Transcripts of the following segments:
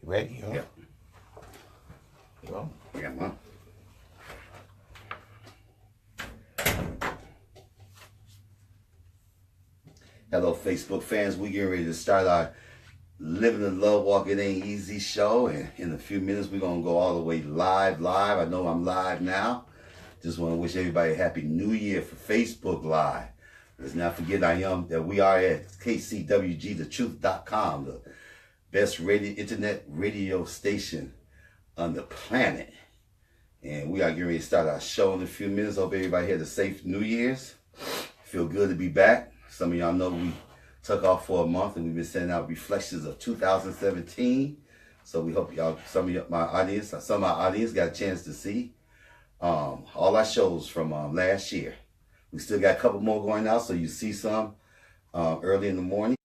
Ready? Huh? Yeah. Well, I got mine. Hello, Facebook fans. We getting ready to start our Living the Love Walk It Ain't Easy show. And in a few minutes, we're going to go all the way live. I know I'm live now. Just want to wish everybody a happy new year for Facebook Live. Let's not forget that we are at kcwgthetruth.com, the best internet radio station on the planet. And we are getting ready to start our show in a few minutes. Hope everybody had a safe New Year's. Feel good to be back. Some of y'all know we took off for a month and we've been sending out reflections of 2017. So we hope y'all, some of my audience got a chance to see all our shows from last year. We still got a couple more going out, so you see some early in the morning.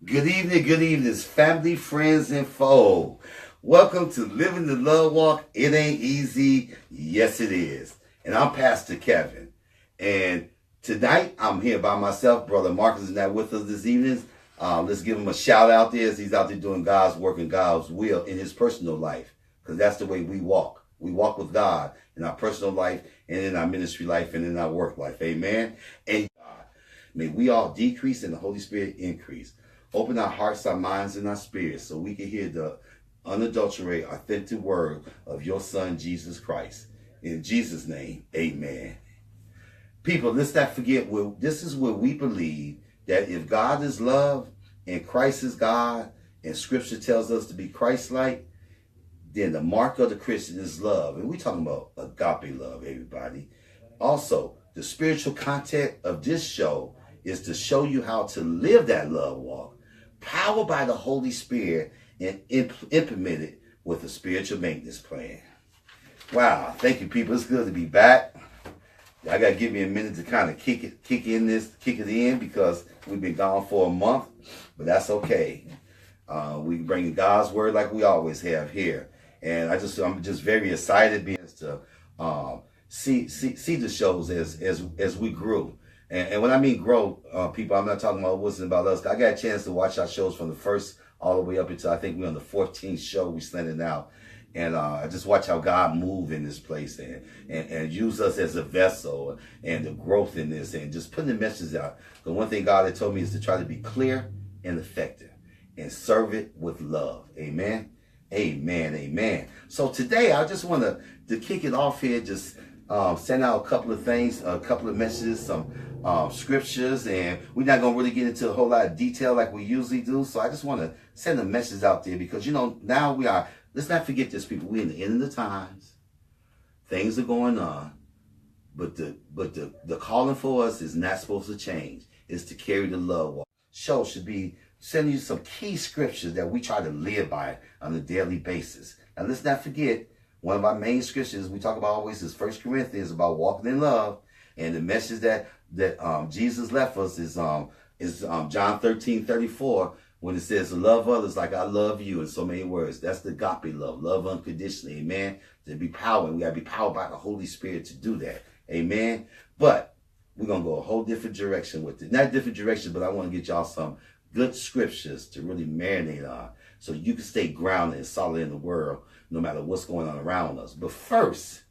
Good evening, family, friends, and foe. Welcome to Living the Love Walk. It ain't easy. Yes, it is. And I'm Pastor Kevin. And tonight, I'm here by myself. Brother Marcus is not with us this evening. Let's give him a shout out there as he's out there doing God's work and God's will in his personal life. Because that's the way we walk. We walk with God in our personal life and in our ministry life and in our work life. Amen. And God, may we all decrease and the Holy Spirit increase. Open our hearts, our minds, and our spirits so we can hear the unadulterated, authentic word of your Son, Jesus Christ. In Jesus' name, amen. People, let's not forget, this is where we believe that if God is love and Christ is God and Scripture tells us to be Christ-like, then the mark of the Christian is love. And we're talking about agape love, everybody. Also, the spiritual content of this show is to show you how to live that love walk, powered by the Holy Spirit and implemented with a spiritual maintenance plan. Wow, thank you, people. It's good to be back. I gotta give me a minute to kind of kick it in because we've been gone for a month, but that's okay. We bring God's word like we always have here, and I'm just very excited to see the shows as we grew. And when I mean grow, people, I'm not talking about what's about us. I got a chance to watch our shows from the first all the way up until I think we're on the 14th show we sent it out. And I just watch how God move in this place and use us as a vessel and the growth in this and just putting the message out. The one thing God had told me is to try to be clear and effective and serve it with love. Amen. Amen. Amen. So today I just want to kick it off here, just send out a couple of things, a couple of messages, some scriptures, and we're not going to really get into a whole lot of detail like we usually do. So I just want to send a message out there because, now we are, let's not forget this, people. We're in the end of the times. Things are going on, but the calling for us is not supposed to change. It's to carry the love walk. Show should be sending you some key scriptures that we try to live by on a daily basis. Now let's not forget, one of our main scriptures we talk about always is 1 Corinthians about walking in love. And the message that Jesus left us is John 13:34, when it says, love others like I love you, in so many words. That's the agape love unconditionally, amen. To be powered, we got to be powered by the Holy Spirit to do that, amen. But we're going to go a whole different direction with it. Not different direction, but I want to get y'all some good scriptures to really marinate on so you can stay grounded and solid in the world no matter what's going on around us. But first,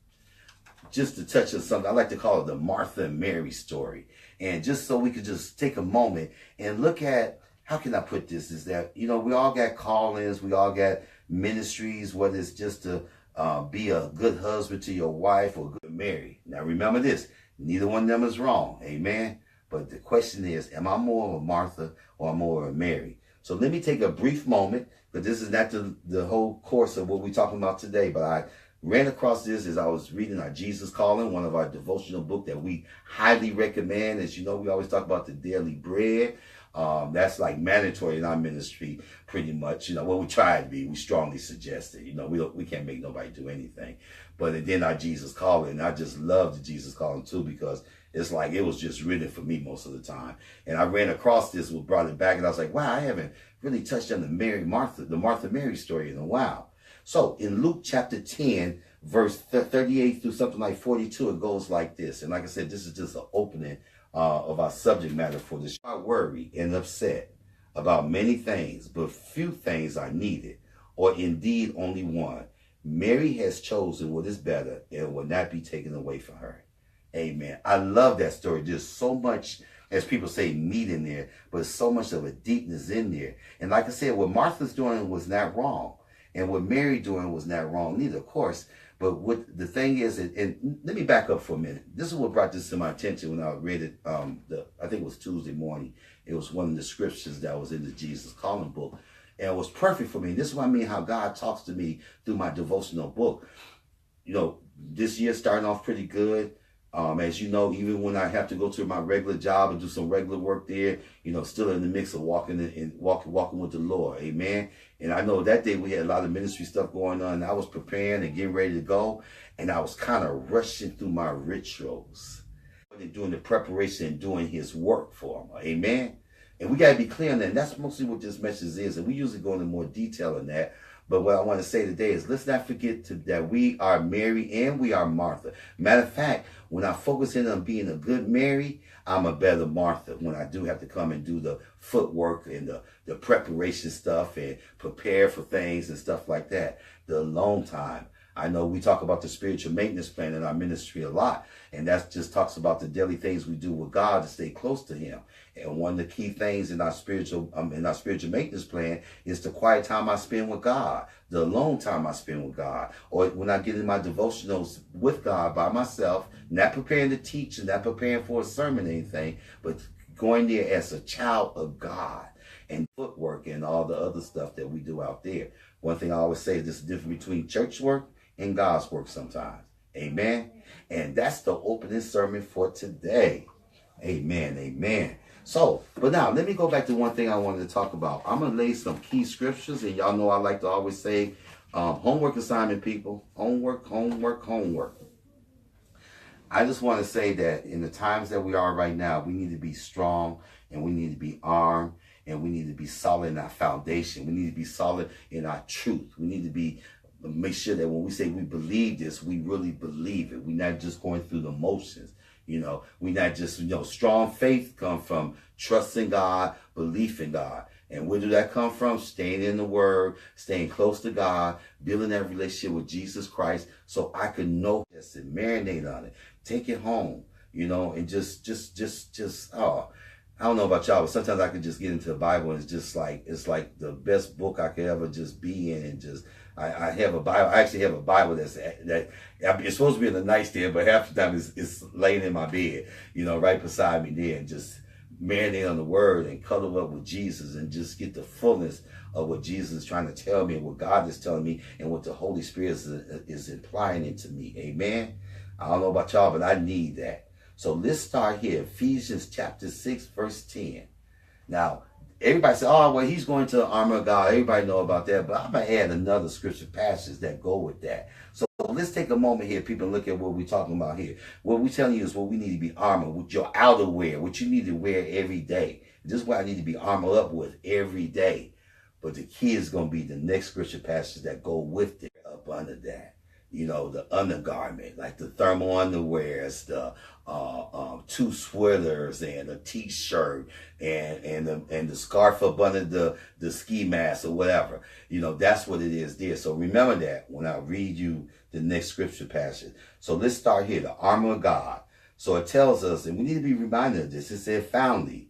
just to touch on something, I like to call it the Martha and Mary story. And just so we could just take a moment and look at, how can I put this, is that, we all got callings, we all got ministries, whether it's just to be a good husband to your wife or good Mary. Now remember this, neither one of them is wrong, amen? But the question is, am I more of a Martha or more of a Mary? So let me take a brief moment, but this is not the whole course of what we're talking about today, but I ran across this as I was reading our Jesus Calling, one of our devotional book that we highly recommend. As you know, we always talk about the daily bread. That's like mandatory in our ministry, pretty much. What we try to be, we strongly suggest it. We can't make nobody do anything. But then our Jesus Calling, and I just love the Jesus Calling too, because It's like it was just written for me most of the time. And I ran across this, brought it back, and I was like, wow, I haven't really touched on the Martha Mary story in a while. So in Luke chapter 10, verse 38 through something like 42, it goes like this. And like I said, this is just an opening of our subject matter for this. I worry and upset about many things, but few things are needed, or indeed only one. Mary has chosen what is better and will not be taken away from her. Amen. I love that story. There's so much, as people say, meat in there, but so much of a deepness in there. And like I said, what Martha's doing was not wrong. And what Mary doing was not wrong neither, of course. But what the thing is, and let me back up for a minute. This is what brought this to my attention when I read it. I think it was Tuesday morning. It was one of the scriptures that was in the Jesus Calling book. And it was perfect for me. This is what I mean, how God talks to me through my devotional book. You know, this year starting off pretty good. As you know, even when I have to go to my regular job and do some regular work there, you know, still in the mix of walking with the Lord. Amen. And I know that day we had a lot of ministry stuff going on. And I was preparing and getting ready to go. And I was kind of rushing through my rituals. Doing the preparation and doing his work for him. Amen. And we got to be clear on that. And that's mostly what this message is. And we usually go into more detail on that. But what I want to say today is let's not forget that we are Mary and we are Martha. Matter of fact, when I focus in on being a good Mary, I'm a better Martha when I do have to come and do the footwork and the preparation stuff and prepare for things and stuff like that. The alone time. I know we talk about the spiritual maintenance plan in our ministry a lot, and that just talks about the daily things we do with God to stay close to him. And one of the key things in our spiritual maintenance plan is the quiet time I spend with God, the alone time I spend with God, or when I get in my devotionals with God by myself, not preparing to teach and not preparing for a sermon or anything, but going there as a child of God and footwork and all the other stuff that we do out there. One thing I always say is there's a difference between church work and God's work sometimes. Amen. And that's the opening sermon for today. Amen. Amen. So, but now let me go back to one thing I wanted to talk about. I'm going to lay some key scriptures, and y'all know I like to always say homework assignment, people. Homework, homework, homework. I just want to say that in the times that we are right now, we need to be strong and we need to be armed and we need to be solid in our foundation. We need to be solid in our truth. We need to make sure that when we say we believe this, we really believe it. We're not just going through the motions. You know, we're not just, strong faith comes from trusting God, belief in God. And where do that come from? Staying in the Word, staying close to God, building that relationship with Jesus Christ so I can know this and marinate on it. Take it home, and just, I don't know about y'all, but sometimes I could just get into the Bible and it's like the best book I could ever just be in, and just, I have a Bible. I actually have a Bible that it's supposed to be in the nightstand, but half the time it's laying in my bed, right beside me there, and just marinate on the Word and cuddle up with Jesus and just get the fullness of what Jesus is trying to tell me and what God is telling me and what the Holy Spirit is implying into me. Amen. I don't know about y'all, but I need that. So let's start here. Ephesians chapter 6, verse 10. Now, everybody say, oh, well, he's going to the armor of God. Everybody know about that. But I'm going to add another scripture passage that go with that. So let's take a moment here, people, and look at what we're talking about here. What we're telling you is what we need to be armored with, your outerwear, what you need to wear every day. This is what I need to be armored up with every day. But the key is going to be the next scripture passage that go with it up under that. The undergarment, like the thermal underwears, the two sweaters and a t-shirt and the scarf up under the ski mask or whatever. That's what it is there. So remember that when I read you the next scripture passage. So let's start here, the armor of God. So it tells us, and we need to be reminded of this. It said, finally,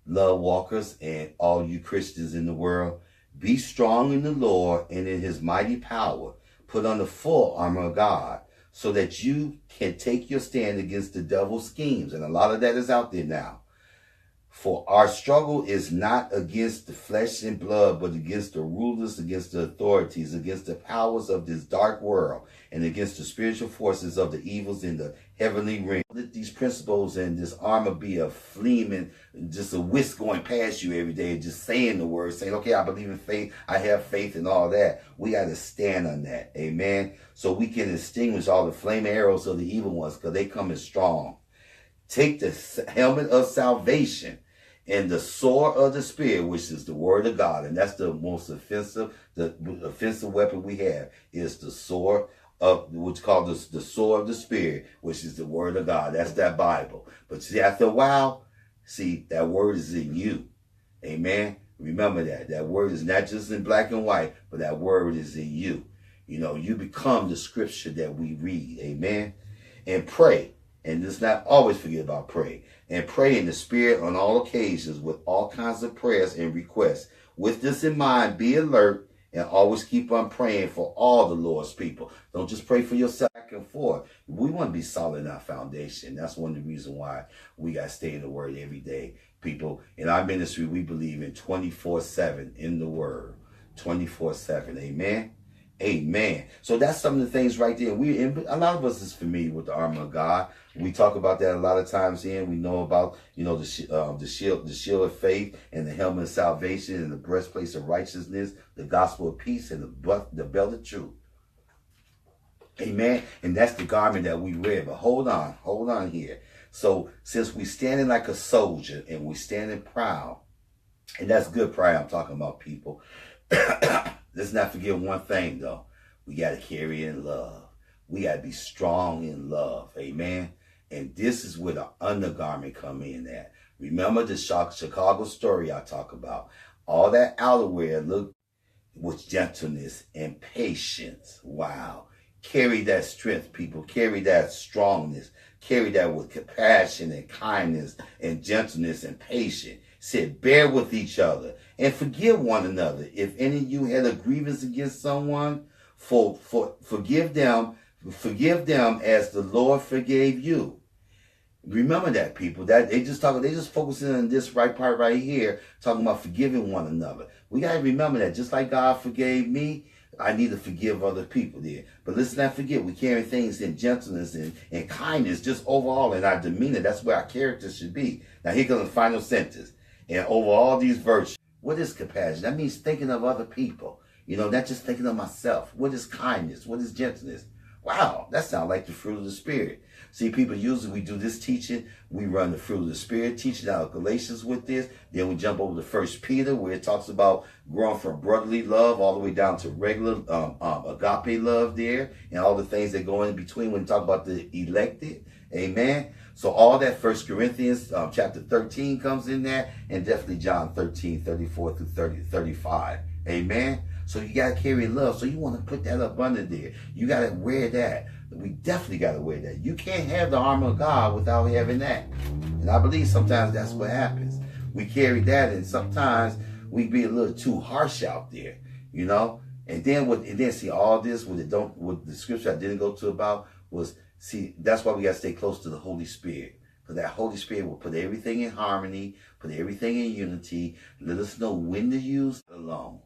love walkers and all you Christians in the world, be strong in the Lord and in his mighty power. Put on the full armor of God so that you can take your stand against the devil's schemes. And a lot of that is out there now. For our struggle is not against the flesh and blood, but against the rulers, against the authorities, against the powers of this dark world, and against the spiritual forces of the evils in the heavenly realm. Let these principles and this armor be a fleeing, just a whisk going past you every day, just saying the word, saying, okay, I believe in faith, I have faith and all that. We got to stand on that, amen? So we can extinguish all the flaming arrows of the evil ones, because they come in strong. Take the helmet of salvation and the sword of the Spirit, which is the word of God. And that's the most offensive, the offensive weapon we have is the sword of, what's called the sword of the Spirit, which is the word of God. That's that Bible. But see, after a while, see, that word is in you. Amen. Remember that. That word is not just in black and white, but that word is in you. You know, you become the scripture that we read. Amen. And pray. And let's not always forget about pray. And pray in the Spirit on all occasions with all kinds of prayers and requests. With this in mind, be alert and always keep on praying for all the Lord's people. Don't just pray for yourself back and forth. We want to be solid in our foundation. That's one of the reasons why we got to stay in the Word every day. People, in our ministry, we believe in 24/7 in the Word. 24/7. Amen. Amen. So that's some of the things right there. A lot of us is familiar with the armor of God. We talk about that a lot of times here. We know about, the shield of faith and the helmet of salvation and the breastplate of righteousness, the gospel of peace and the belt of truth. Amen. And that's the garment that we wear. But hold on here. So since we standing like a soldier and we standing proud, and that's good pride I'm talking about, people. Let's not forget one thing, though. We got to carry in love. We got to be strong in love. Amen. And this is where the undergarment come in at. Remember the Chicago story I talk about. All that outerwear look with gentleness and patience. Wow. Carry that strength, people. Carry that strongness. Carry that with compassion and kindness and gentleness and patience. Said, bear with each other and forgive one another. If any of you had a grievance against someone, forgive them as the Lord forgave you. Remember that, people. That they just focusing on this right part right here, talking about forgiving one another. We gotta remember that. Just like God forgave me, I need to forgive other people there. But let's not forget, we carry things in gentleness and kindness, just overall in our demeanor. That's where our character should be. Now here comes the final sentence. And over all these virtues, what is compassion? That means thinking of other people. Not just thinking of myself. What is kindness? What is gentleness? Wow, that sounds like the fruit of the Spirit. See, people, usually we do this teaching. We run the fruit of the Spirit teaching out of Galatians with this. Then we jump over to 1 Peter, where it talks about growing from brotherly love all the way down to regular agape love there, and all the things that go in between when we talk about the elected. Amen. So all that 1 Corinthians chapter 13 comes in there, and definitely John 13:34 through 35. Amen. So you got to carry love. So you want to put that up under there. You got to wear that. We definitely got to wear that. You can't have the armor of God without having that. And I believe sometimes that's what happens. We carry that, and sometimes we be a little too harsh out there, And then see all this with the scripture I didn't go to about was, see, that's why we got to stay close to the Holy Spirit. Because that Holy Spirit will put everything in harmony, put everything in unity, let us know when to use it alone.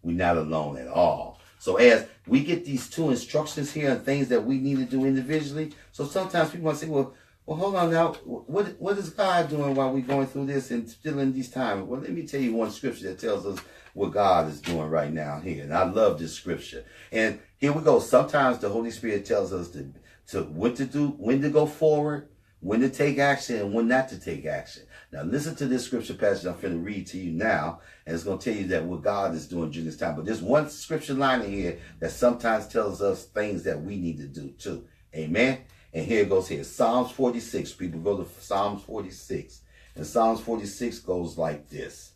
We're not alone at all. So as we get these two instructions here and things that we need to do individually, so sometimes people want to say, well, hold on now, what is God doing while we're going through this and still in these times? Well, let me tell you one scripture that tells us what God is doing right now here. And I love this scripture. And here we go. Sometimes the Holy Spirit tells us to what to do, when to go forward, when to take action, and when not to take action. Now listen to this scripture passage I'm going to read to you now, and it's going to tell you that what God is doing during this time. But there's one scripture line in here that sometimes tells us things that we need to do too. Amen. And here it goes here. Psalms 46. People go to Psalms 46. And Psalms 46 goes like this.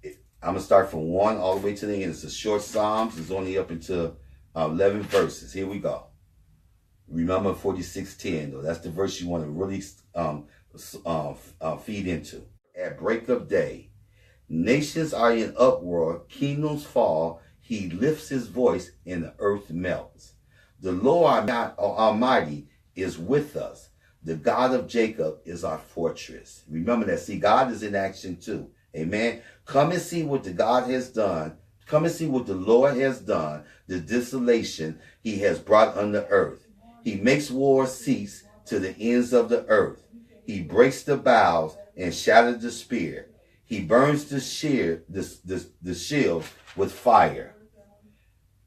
I'm going to start from 1 all the way to the end. It's a short Psalms. It's only up until 11 verses. Here we go. Remember 46:10, though. That's the verse you want to really feed into. At break of day, nations are in uproar, kingdoms fall. He lifts his voice, and the earth melts. The Lord Almighty is with us. The God of Jacob is our fortress. Remember that. See, God is in action too. Amen. Come and see what the God has done. Come and see what the Lord has done. The desolation he has brought on the earth. He makes war cease to the ends of the earth. He breaks the bows and shatters the spear. He burns the shield with fire.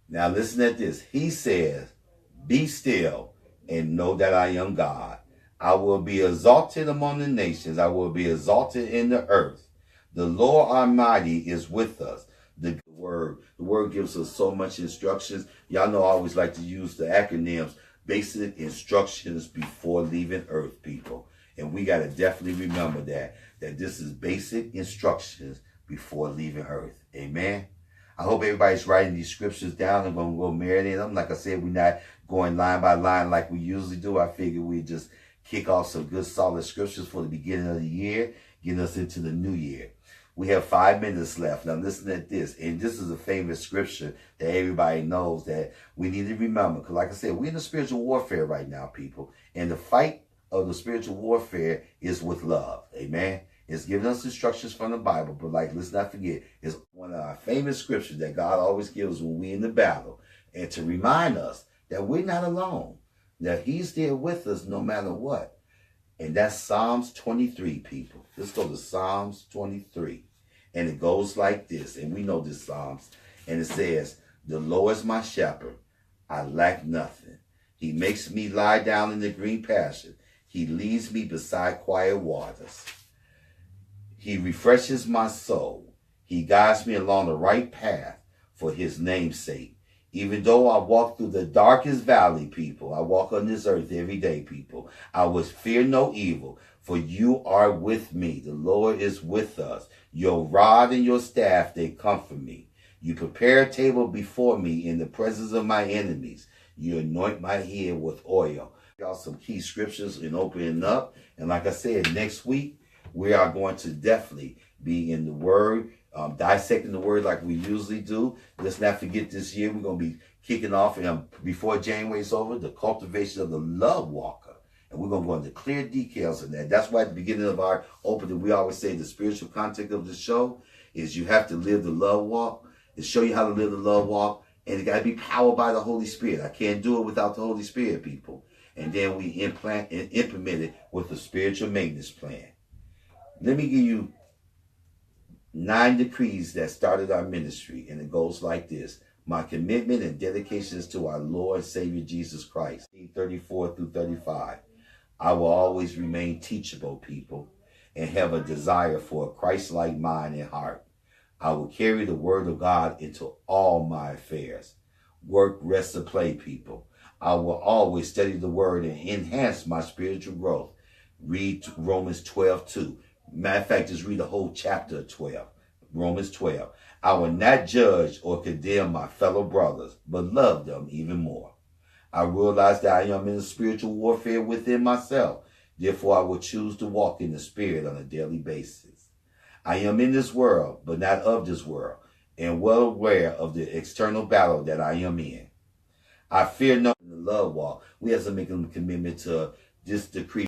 Now listen at this. He says, be still and know that I am God. I will be exalted among the nations. I will be exalted in the earth. The Lord Almighty is with us. The word gives us so much instructions. Y'all know I always like to use the acronyms, basic instructions before leaving earth, people. And we got to definitely remember that this is basic instructions before leaving earth. Amen. I hope everybody's writing these scriptures down and going to go marinate them. Like I said, we're not going line by line like we usually do. I figured we'd just kick off some good solid scriptures for the beginning of the year, getting us into the new year. We have 5 minutes left. Now listen at this. And this is a famous scripture that everybody knows that we need to remember. Because like I said, we're in a spiritual warfare right now, people. And the fight of the spiritual warfare is with love. Amen. It's giving us instructions from the Bible. But like, let's not forget, it's one of our famous scriptures that God always gives when we're in the battle. And to remind us that we're not alone. That he's there with us no matter what. And that's Psalms 23, people. Let's go to Psalms 23. And it goes like this. And we know this Psalms. And it says, the Lord is my shepherd. I lack nothing. He makes me lie down in the green pasture. He leads me beside quiet waters. He refreshes my soul. He guides me along the right path for his name's sake. Even though I walk through the darkest valley, people, I walk on this earth every day, people, I will fear no evil, for you are with me. The Lord is with us. Your rod and your staff, they comfort me. You prepare a table before me in the presence of my enemies. You anoint my head with oil. Y'all some key scriptures and opening up. And like I said, next week, we are going to definitely be in the Word, dissecting the Word like we usually do. Let's not forget this year, we're going to be kicking off, before January is over, the cultivation of the love walker. And we're going to go into clear details of that. That's why at the beginning of our opening, we always say the spiritual context of the show is you have to live the love walk. To show you how to live the love walk, and it got to be powered by the Holy Spirit. I can't do it without the Holy Spirit, people. And then we implement it with a spiritual maintenance plan. Let me give you 9 decrees that started our ministry, and it goes like this. My commitment and dedication is to our Lord and Savior Jesus Christ. 34 through 35. I will always remain teachable, people, and have a desire for a Christ-like mind and heart. I will carry the word of God into all my affairs. Work, rest, or play, people. I will always study the word and enhance my spiritual growth. Read Romans 12:2. Matter of fact, just read the whole chapter of 12. Romans 12. I will not judge or condemn my fellow brothers, but love them even more. I realize that I am in a spiritual warfare within myself. Therefore, I will choose to walk in the Spirit on a daily basis. I am in this world, but not of this world, and well aware of the external battle that I am in. I fear no love walk. We have to make a commitment to this decree.